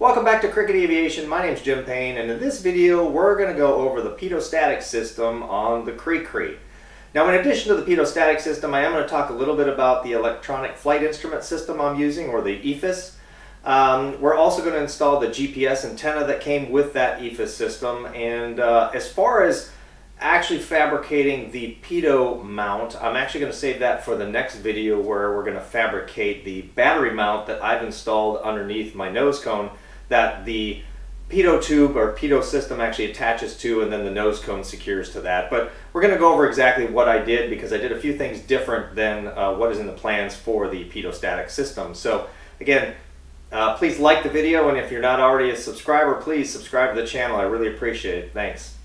Welcome back to CriCri Aviation. My name is Jim Payne, and in this video we're going to go over the pitot system on the CriCri. Now, in addition to the pitot system, I am going to talk a little bit about the electronic flight instrument system I'm using, or the EFIS. We're also going to install the GPS antenna that came with that EFIS system, and as far as actually fabricating the pitot mount, I'm actually going to save that for the next video, where we're going to fabricate the battery mount that I've installed underneath my nose cone that the pitot tube or pitot system actually attaches to, and then the nose cone secures to that. But we're going to go over exactly what I did, because I did a few things different than what is in the plans for the pitot system. So again, please like the video, and if you're not already a subscriber, please subscribe to the channel. I really appreciate it. Thanks.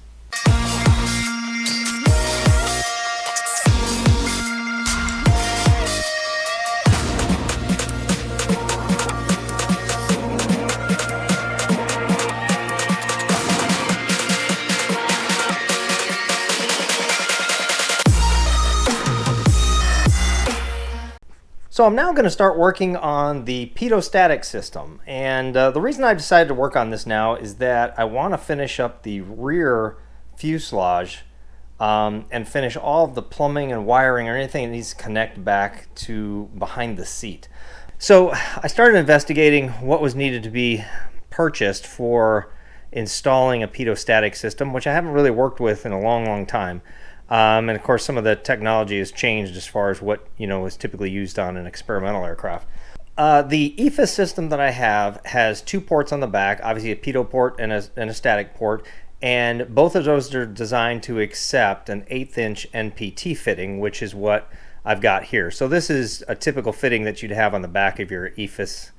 So I'm now going to start working on the pitot system, and the reason I decided to work on this now is that I want to finish up the rear fuselage and finish all of the plumbing and wiring or anything that needs to connect back to behind the seat. So I started investigating what was needed to be purchased for installing a pitot system, which I haven't really worked with in a long time. And of course, some of the technology has changed as far as what is typically used on an experimental aircraft. The EFIS system that I have has two ports on the back, obviously a pitot port and a static port, and both of those are designed to accept an 1/8 inch NPT fitting, which is what I've got here. So this is a typical fitting that you'd have on the back of your EFIS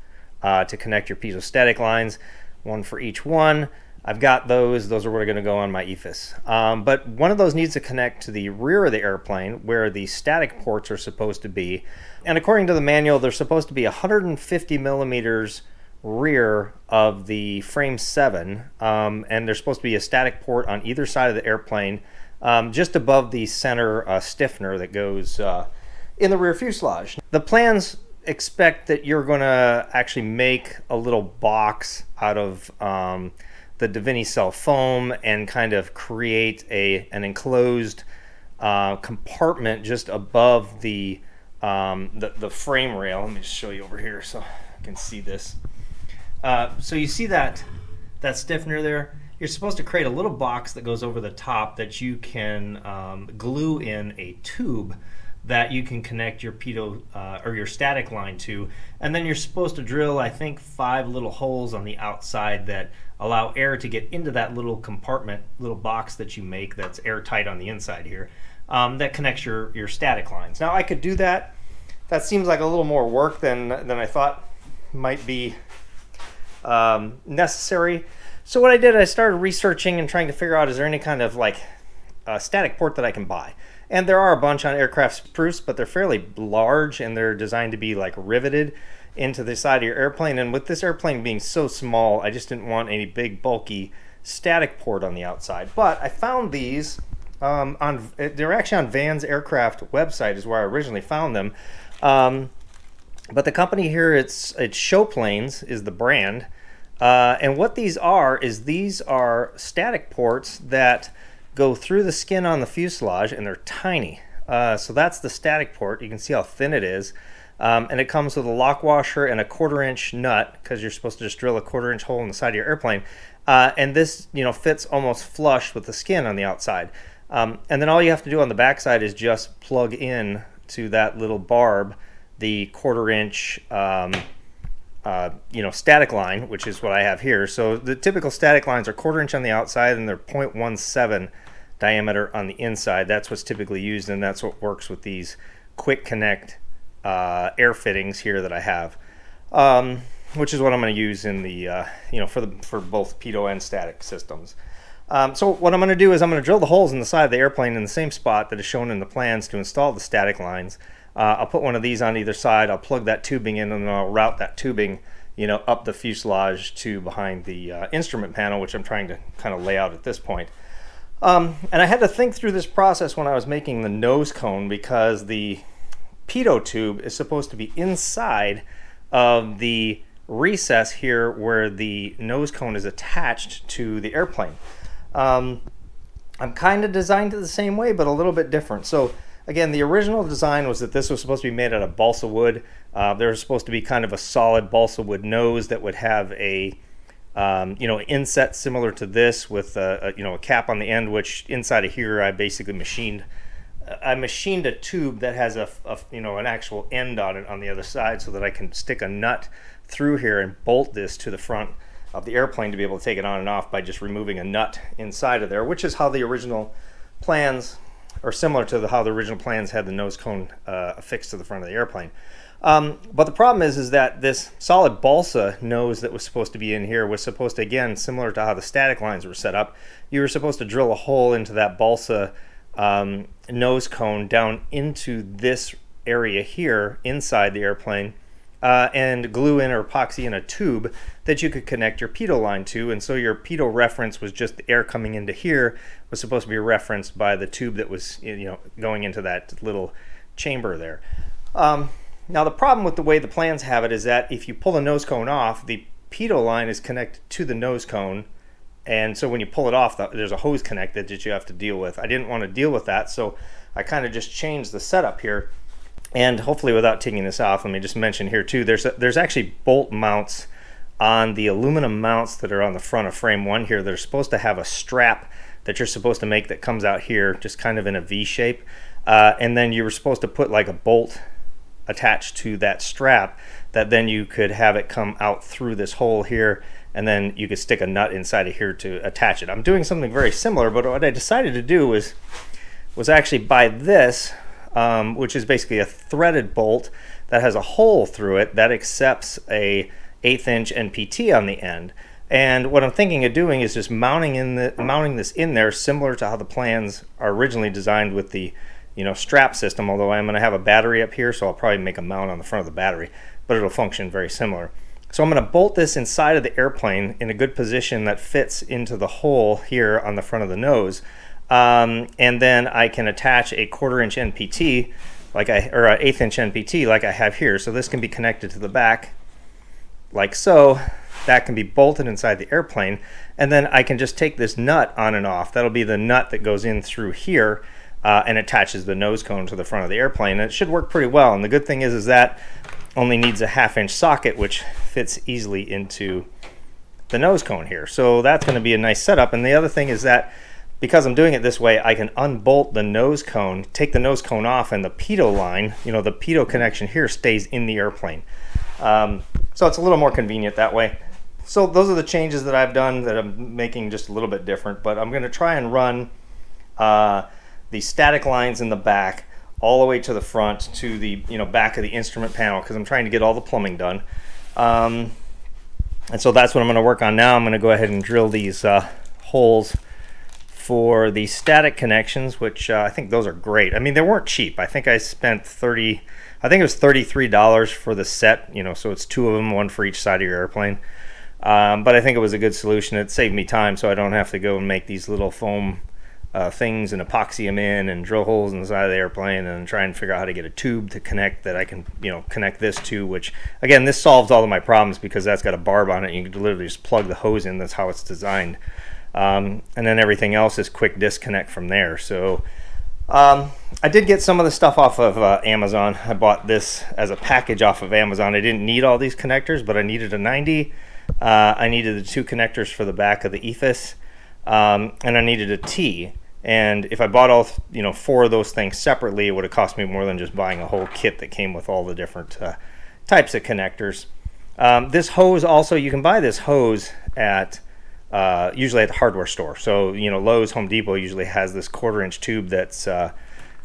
to connect your pitot lines, one for each one. I've got those are what are going to go on my EFIS. But one of those needs to connect to the rear of the airplane, where the static ports are supposed to be. And according to the manual, they're supposed to be 150 millimeters rear of the frame 7. And there's supposed to be a static port on either side of the airplane, just above the center stiffener that goes in the rear fuselage. The plans expect that you're going to actually make a little box out of the Davini cell foam and kind of create an enclosed compartment just above the frame rail. Let me just show you over here so you can see this. So you see that stiffener there? You're supposed to create a little box that goes over the top that you can glue in a tube that you can connect your pitot or your static line to, and then you're supposed to drill, I think, 5 little holes on the outside that allow air to get into that little compartment, little box that you make that's airtight on the inside here, that connects your static lines. Now, I could do that. That seems like a little more work than I thought might be necessary. So what I did, I started researching and trying to figure out, is there any kind of like static port that I can buy? And there are a bunch on aircraft spruce, but they're fairly large and they're designed to be like riveted into the side of your airplane. And with this airplane being so small, I just didn't want any big bulky static port on the outside. But I found these they're actually on Van's Aircraft website is where I originally found them. But the company here, it's Show Planes is the brand. And what these are static ports that go through the skin on the fuselage, and they're tiny. So that's the static port. You can see how thin it is. And it comes with a lock washer and a 1/4 inch nut, because you're supposed to just drill a 1/4 inch hole in the side of your airplane. And this fits almost flush with the skin on the outside. And then all you have to do on the backside is just plug in to that little barb the 1/4 inch static line, which is what I have here. So the typical static lines are 1/4 inch on the outside, and they're 0.17 diameter on the inside. That's what's typically used, and that's what works with these quick connect air fittings here that I have, which is what I'm going to use in the for both pitot and static systems. So what I'm going to do is I'm going to drill the holes in the side of the airplane in the same spot that is shown in the plans to install the static lines. I'll put one of these on either side. I'll plug that tubing in, and then I'll route that tubing up the fuselage to behind the instrument panel, which I'm trying to kind of lay out at this point. And I had to think through this process when I was making the nose cone, because the pitot tube is supposed to be inside of the recess here where the nose cone is attached to the airplane. I'm kind of designed it the same way, but a little bit different. So again, the original design was that this was supposed to be made out of balsa wood. There was supposed to be kind of a solid balsa wood nose that would have a inset similar to this with a cap on the end, which inside of here I basically machined a tube that has an actual end on it on the other side, so that I can stick a nut through here and bolt this to the front of the airplane to be able to take it on and off by just removing a nut inside of there, which is how the original plans, or similar to how the original plans had the nose cone affixed to the front of the airplane. But the problem is that this solid balsa nose that was supposed to be in here was supposed to, again, similar to how the static lines were set up, you were supposed to drill a hole into that balsa nose cone down into this area here inside the airplane, and glue in or epoxy in a tube that you could connect your pitot line to. And so your pitot reference was just the air coming into here was supposed to be referenced by the tube that was going into that little chamber there. Now the problem with the way the plans have it is that if you pull the nose cone off, the pitot line is connected to the nose cone, and so when you pull it off, there's a hose connected that you have to deal with. I didn't want to deal with that, so I kind of just changed the setup here. And hopefully, without taking this off, let me just mention here too, there's actually bolt mounts on the aluminum mounts that are on the front of frame 1 here. They're supposed to have a strap that you're supposed to make that comes out here just kind of in a V shape, and then you were supposed to put like a bolt attached to that strap that then you could have it come out through this hole here, and then you could stick a nut inside of here to attach it. I'm doing something very similar, but what I decided to do was actually buy this, which is basically a threaded bolt that has a hole through it that accepts a 1/8 inch NPT on the end. And what I'm thinking of doing is just mounting this in there, similar to how the plans are originally designed with the strap system, although I'm going to have a battery up here, so I'll probably make a mount on the front of the battery, but it'll function very similar. So I'm going to bolt this inside of the airplane in a good position that fits into the hole here on the front of the nose, and then I can attach a 1/4 inch NPT or an 1/8 inch NPT like I have here. So this can be connected to the back like so. That can be bolted inside the airplane, and then I can just take this nut on and off. That'll be the nut that goes in through here and attaches the nose cone to the front of the airplane. And it should work pretty well. And the good thing is that only needs a 1/2 inch socket, which fits easily into the nose cone here. So that's going to be a nice setup. And the other thing is that because I'm doing it this way, I can unbolt the nose cone, take the nose cone off, and the pitot line, the pitot connection here stays in the airplane. So it's a little more convenient that way. So those are the changes that I've done that I'm making just a little bit different, but I'm going to try and run the static lines in the back all the way to the front to the back of the instrument panel, because I'm trying to get all the plumbing done. And so that's what I'm going to work on now. I'm going to go ahead and drill these holes for the static connections, which I think those are great. I mean, they weren't cheap. I think I spent it was $33 for the set, so it's 2 of them, 1 for each side of your airplane. But I think it was a good solution. It saved me time, so I don't have to go and make these little foam things and epoxy them in and drill holes in the side of the airplane and try and figure out how to get a tube to connect that I can connect this to, which again, this solves all of my problems because that's got a barb on it. You can literally just plug the hose in. That's how it's designed. And then everything else is quick disconnect from there. So I did get some of the stuff off of Amazon. I bought this as a package off of Amazon. I didn't need all these connectors, but I needed a 90. I needed the 2 connectors for the back of the EFIS, and I needed a T. And if I bought all 4 of those things separately, it would have cost me more than just buying a whole kit that came with all the different types of connectors. This hose also, you can buy this hose at usually at the hardware store. So Lowe's, Home Depot usually has this 1/4 inch tube that's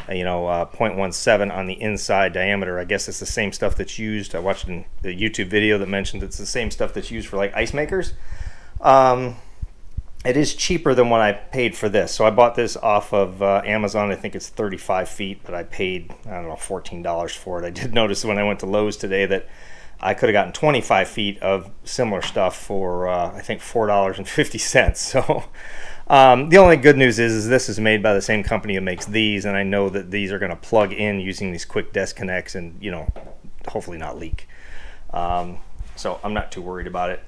0.17 on the inside diameter. I guess it's the same stuff that's used. I watched a YouTube video that mentioned it's the same stuff that's used for like ice makers. It is cheaper than what I paid for this. So I bought this off of Amazon. I think it's 35 feet, but I paid, $14 for it. I did notice when I went to Lowe's today that I could have gotten 25 feet of similar stuff for, I think, $4.50. So the only good news is this is made by the same company that makes these, and I know that these are going to plug in using these quick disconnects and, hopefully not leak. so I'm not too worried about it.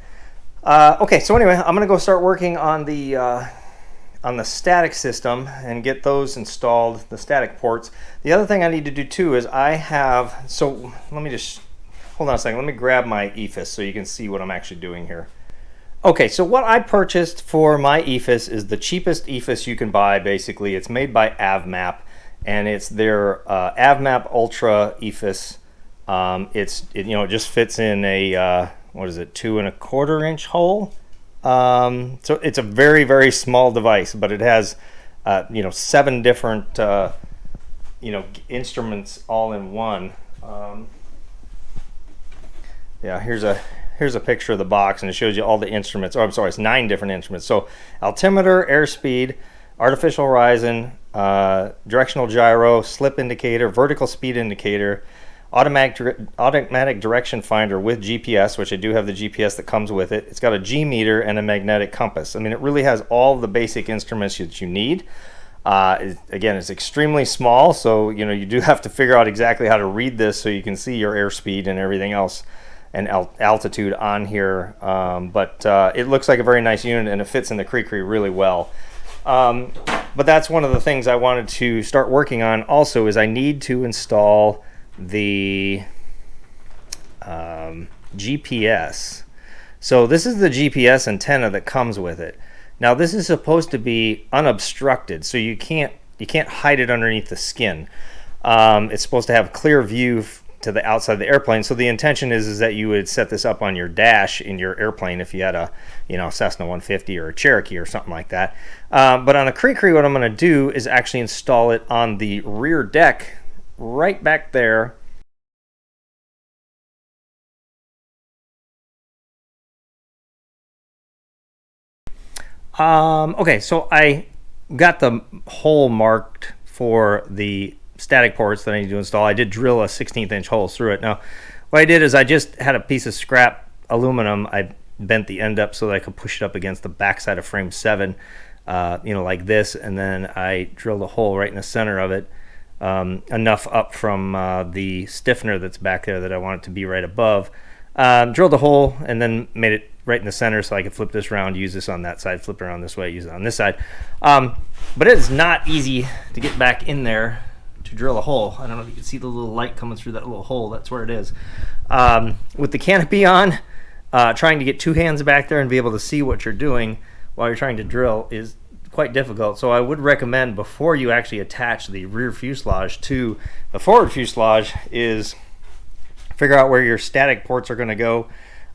Okay, so anyway, I'm gonna go start working on the static system and get those installed, the static ports. The other thing I need to do too is so let me just, hold on a second, let me grab my EFIS so you can see what I'm actually doing here. Okay, so what I purchased for my EFIS is the cheapest EFIS you can buy, basically. It's made by AvMap, and it's their AvMap Ultra EFIS. It just fits in a, what is it, 2 1/4 inch hole. So it's a very, very small device, but it has, 7 different, instruments all in one. Yeah, here's a picture of the box, and it shows you all the instruments. Oh, I'm sorry, it's 9 different instruments. So altimeter, airspeed, artificial horizon, directional gyro, slip indicator, vertical speed indicator, automatic direction finder with GPS, which I do have the GPS that comes with it. It's got a G meter and a magnetic compass. I mean, it really has all the basic instruments that you need. Again, it's extremely small, so you do have to figure out exactly how to read this so you can see your airspeed and everything else and altitude on here. But it looks like a very nice unit, and it fits in the CriCri really well. But that's one of the things I wanted to start working on also, is I need to install the GPS. So this is the GPS antenna that comes with it. Now this is supposed to be unobstructed, so you can't hide it underneath the skin. It's supposed to have clear view to the outside of the airplane. So the intention is that you would set this up on your dash in your airplane if you had a Cessna 150 or a Cherokee or something like that. But on the CriCri, what I'm going to do is actually install it on the rear deck right back there. Okay, so I got the hole marked for the static ports that I need to install. I did drill a 16th inch hole through it. Now, what I did is I just had a piece of scrap aluminum. I bent the end up so that I could push it up against the backside of frame 7, like this, and then I drilled a hole right in the center of it, enough up from the stiffener that's back there that I want it to be right above. Drilled a hole and then made it right in the center so I could flip this around, use this on that side, flip it around this way, use it on this side. But it is not easy to get back in there to drill a hole. I don't know if you can see the little light coming through that little hole. That's where it is. With the canopy on, trying to get 2 hands back there and be able to see what you're doing while you're trying to drill is quite difficult. So I would recommend, before you actually attach the rear fuselage to the forward fuselage, is figure out where your static ports are going to go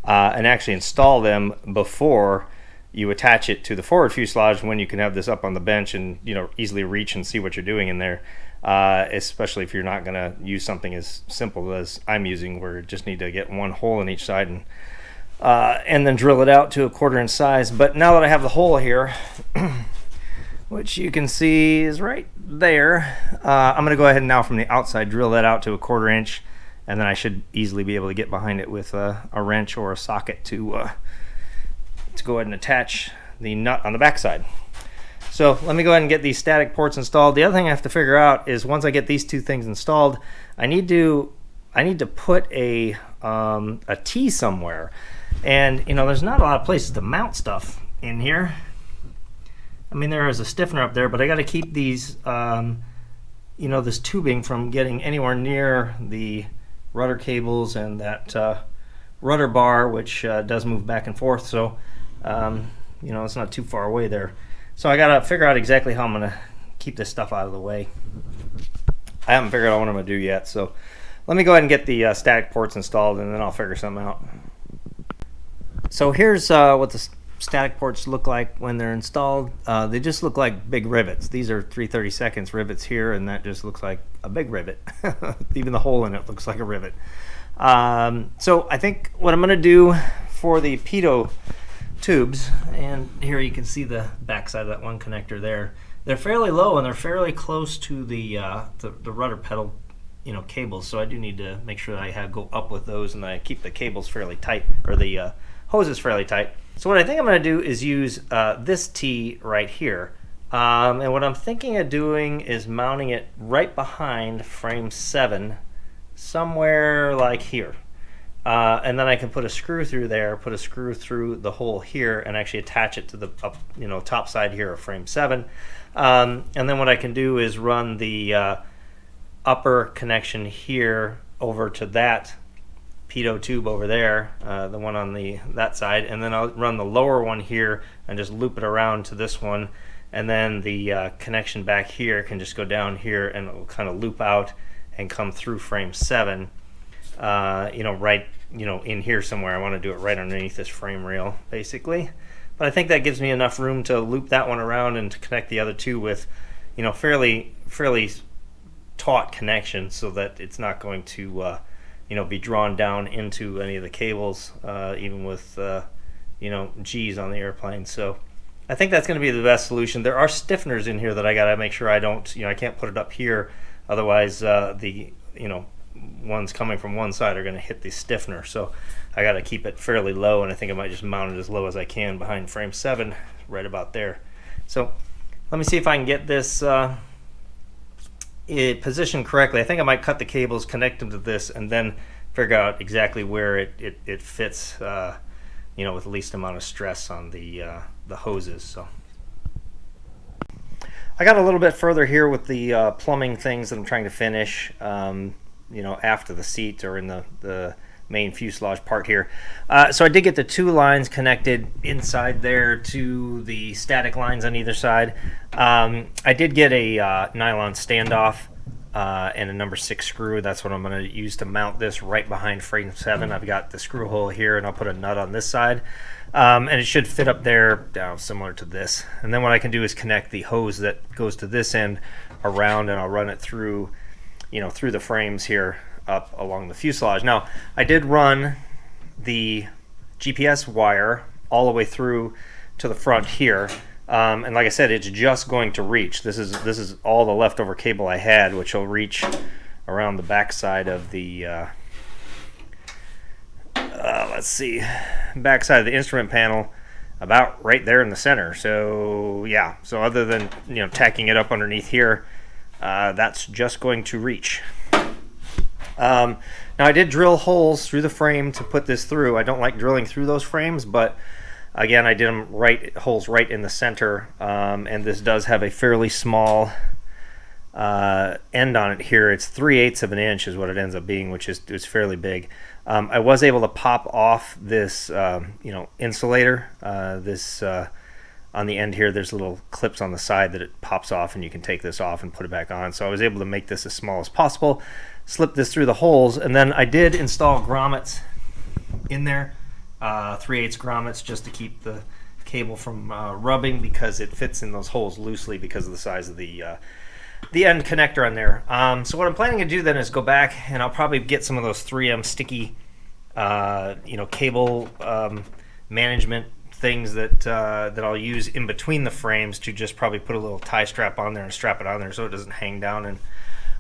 and actually install them before you attach it to the forward fuselage, when you can have this up on the bench and easily reach and see what you're doing in there. Especially if you're not going to use something as simple as I'm using, where you just need to get 1 hole in each side and then drill it out to a 1/4 inch size. But now that I have the hole here, which you can see is right there, I'm going to go ahead and now from the outside drill that out to a 1/4 inch, and then I should easily be able to get behind it with a wrench or a socket to go ahead and attach the nut on the backside. So let me go ahead and get these static ports installed. The other thing I have to figure out is, once I get these 2 things installed, I need to put a T somewhere. And there's not a lot of places to mount stuff in here. I mean, there is a stiffener up there, but I got to keep these this tubing from getting anywhere near the rudder cables and that rudder bar, which does move back and forth. So it's not too far away there. So I gotta figure out exactly how I'm gonna keep this stuff out of the way. I haven't figured out what I'm gonna do yet, so let me go ahead and get the static ports installed, and then I'll figure something out. So here's what the static ports look like when they're installed. They just look like big rivets. These are 3/32 rivets here, and that just looks like a big rivet. Even the hole in it looks like a rivet. So I think what I'm gonna do for the Pitot tubes, and here you can see the backside of that one connector there. They're fairly low, and they're fairly close to the rudder pedal, cables. So I do need to make sure that I go up with those, and I keep the cables fairly tight, or the hoses fairly tight. So what I think I'm going to do is use this T right here, and what I'm thinking of doing is mounting it right behind frame 7, somewhere like here. and then I can put a screw through there, put a screw through the hole here, and actually attach it to the top side here of frame 7. And then what I can do is run the upper connection here over to that pitot tube over there, the one on that side, and then I'll run the lower one here and just loop it around to this one, and then the connection back here can just go down here and it will kind of loop out and come through frame 7, right in here somewhere. I want to do it right underneath this frame rail basically, but I think that gives me enough room to loop that one around and to connect the other two with fairly taut connections, so that it's not going to be drawn down into any of the cables, even with G's on the airplane. So I think that's going to be the best solution. There are stiffeners in here that I got to make sure I don't, I can't put it up here, otherwise the ones coming from one side are going to hit the stiffener. So I got to keep it fairly low, and I think I might just mount it as low as I can behind frame 7, right about there. So let me see if I can get this positioned correctly. I think I might cut the cables, connect them to this, and then figure out exactly where it fits, with the least amount of stress on the hoses. So I got a little bit further here with the plumbing things that I'm trying to finish, after the seat or in the main fuselage part here. So I did get the 2 lines connected inside there to the static lines on either side. I did get a nylon standoff and a number 6 screw. That's what I'm going to use to mount this right behind frame 7. I've got the screw hole here, and I'll put a nut on this side. And it should fit up there down similar to this. And then what I can do is connect the hose that goes to this end around, and I'll run it through, through the frames here up along the fuselage. Now, I did run the GPS wire all the way through to the front here, and like I said, it's just going to reach. This is all the leftover cable I had, which will reach around the back side of the back side of the instrument panel, about right there in the center. So yeah, so other than tacking it up underneath here, that's just going to reach. Now I did drill holes through the frame to put this through. I don't like drilling through those frames, but again, I did them holes right in the center, and this does have a fairly small end on it here. It's 3/8 of an inch is what it ends up being, which is fairly big. I was able to pop off this insulator. On the end here, there's little clips on the side that it pops off, and you can take this off and put it back on. So I was able to make this as small as possible, slip this through the holes, and then I did install grommets in there, 3/8 grommets, just to keep the cable from rubbing, because it fits in those holes loosely because of the size of the end connector on there. So what I'm planning to do then is go back, and I'll probably get some of those 3M sticky cable management things that I'll use in between the frames to just probably put a little tie strap on there and strap it on there so it doesn't hang down and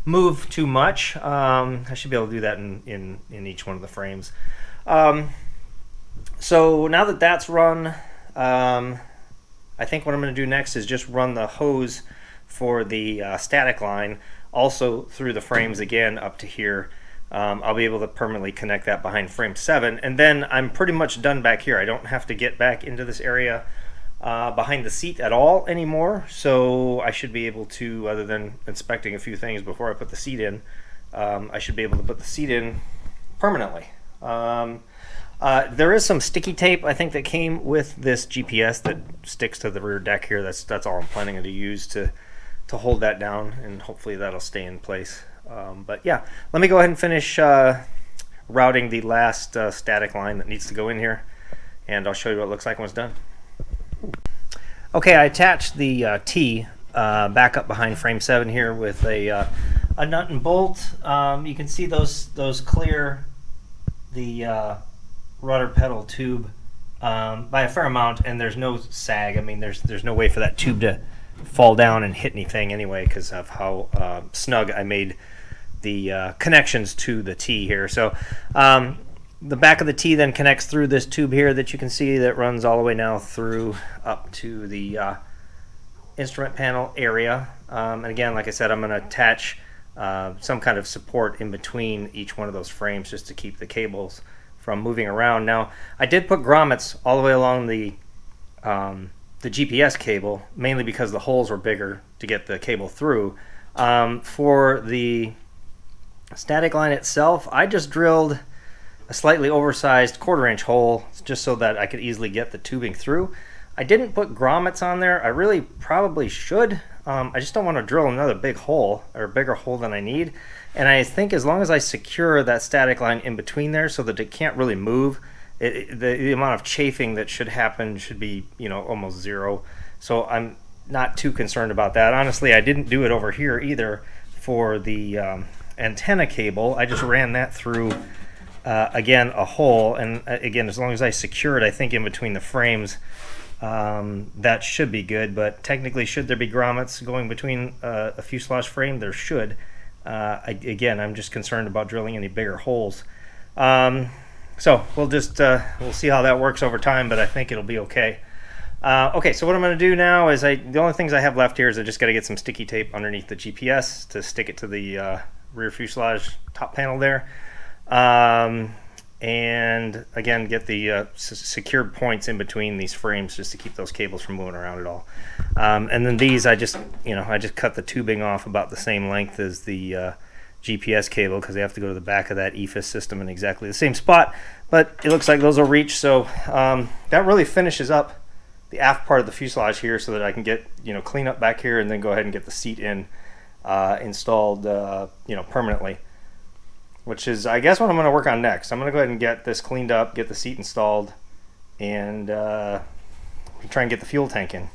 move too much. I should be able to do that in each one of the frames. So now that that's run, I think what I'm going to do next is just run the hose for the static line also through the frames again up to here. I'll be able to permanently connect that behind frame 7, and then I'm pretty much done back here. I don't have to get back into this area behind the seat at all anymore, so I should be able to, other than inspecting a few things before I put the seat in, I should be able to put the seat in permanently. There is some sticky tape, I think, that came with this GPS that sticks to the rear deck here. That's all I'm planning to use to hold that down, and hopefully that'll stay in place. But yeah, let me go ahead and finish routing the last static line that needs to go in here, and I'll show you what it looks like when it's done. Okay, I attached the T back up behind frame 7 here with a nut and bolt. You can see those clear the rudder pedal tube by a fair amount, and there's no sag. I mean, there's no way for that tube to fall down and hit anything anyway because of how snug I made the connections to the T here. So the back of the T then connects through this tube here that you can see that runs all the way now through up to the instrument panel area. And again, like I said, I'm going to attach some kind of support in between each one of those frames just to keep the cables from moving around. Now, I did put grommets all the way along the GPS cable, mainly because the holes were bigger to get the cable through. For the static line itself, I just drilled a slightly oversized 1/4-inch hole just so that I could easily get the tubing through. I didn't put grommets on there. I really probably should. I just don't want to drill another big hole, or a bigger hole than I need. And I think as long as I secure that static line in between there so that it can't really move, the amount of chafing that should happen should be, almost zero. So I'm not too concerned about that. Honestly, I didn't do it over here either for the antenna cable. I just ran that through again a hole, and again, as long as I secure it, I think in between the frames, that should be good. But technically, should there be grommets going between a fuselage frame? There should. Again, I'm just concerned about drilling any bigger holes. So we'll see how that works over time, but I think it'll be okay. Okay, so what I'm going to do now is the only things I have left here is I just got to get some sticky tape underneath the GPS to stick it to the rear fuselage top panel there. And again, get the secured points in between these frames just to keep those cables from moving around at all. And then these, I just cut the tubing off about the same length as the GPS cable, because they have to go to the back of that EFIS system in exactly the same spot. But it looks like those will reach, so that really finishes up the aft part of the fuselage here, so that I can get clean up back here and then go ahead and get the seat installed permanently. Which is, I guess, what I'm going to work on next. I'm going to go ahead and get this cleaned up, get the seat installed, and try and get the fuel tank in.